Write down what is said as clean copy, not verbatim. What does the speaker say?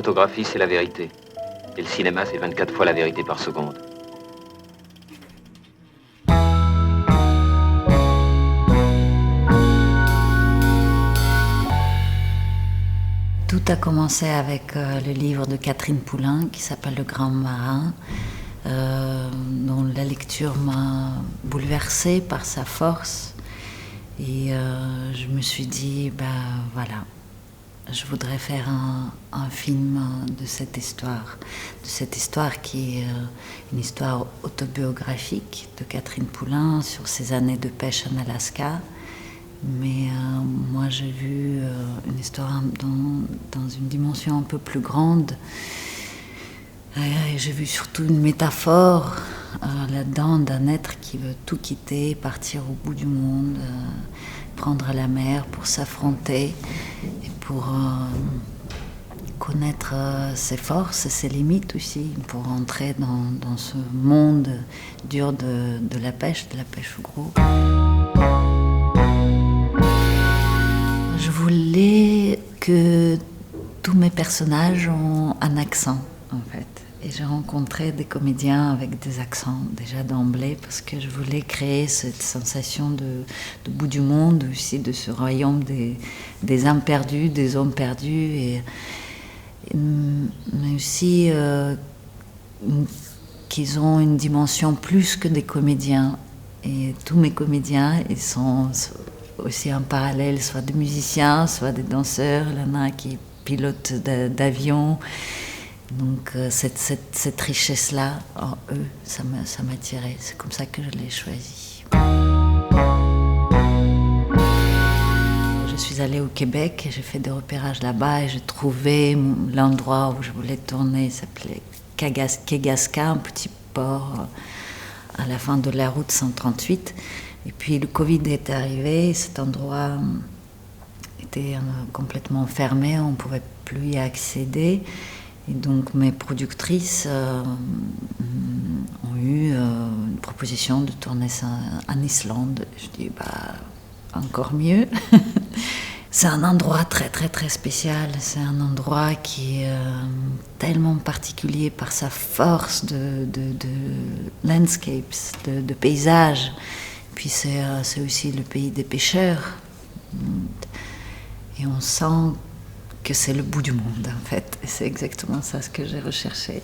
photographie, c'est la vérité. Et le cinéma, c'est 24 fois la vérité par seconde. Tout a commencé avec le livre de Catherine Poulain qui s'appelle Le Grand Marin, dont la lecture m'a bouleversée par sa force. Et je me suis dit, voilà, je voudrais faire un film de cette histoire qui est une histoire autobiographique de Catherine Poulain sur ses années de pêche en Alaska. Mais moi j'ai vu une histoire dans une dimension un peu plus grande. Et j'ai vu surtout une métaphore là-dedans d'un être qui veut tout quitter, partir au bout du monde, prendre la mer pour s'affronter et pour connaître ses forces et ses limites aussi, pour entrer dans ce monde dur de la pêche au gros. Je voulais que tous mes personnages ont un accent, en fait. Et j'ai rencontré des comédiens avec des accents déjà d'emblée parce que je voulais créer cette sensation de bout du monde, aussi de ce royaume des âmes perdues, des hommes perdus, mais aussi qu'ils ont une dimension plus que des comédiens. Et tous mes comédiens, ils sont aussi en parallèle, soit des musiciens, soit des danseurs. Il y en a qui pilotent d'avion. Donc cette richesse-là, en eux, ça m'attirait. C'est comme ça que je l'ai choisi. Je suis allée au Québec et j'ai fait des repérages là-bas et j'ai trouvé l'endroit où je voulais tourner. Il s'appelait Kegaska, un petit port à la fin de la route 138. Et puis le Covid est arrivé, cet endroit était complètement fermé, on ne pouvait plus y accéder. Et donc mes productrices ont eu une proposition de tourner ça en Islande. Je dis encore mieux. C'est un endroit très très très spécial. C'est un endroit qui est tellement particulier par sa force de landscapes, de paysages. Puis c'est aussi le pays des pêcheurs. Et on sent que c'est le bout du monde, en fait. Et c'est exactement ça ce que j'ai recherché.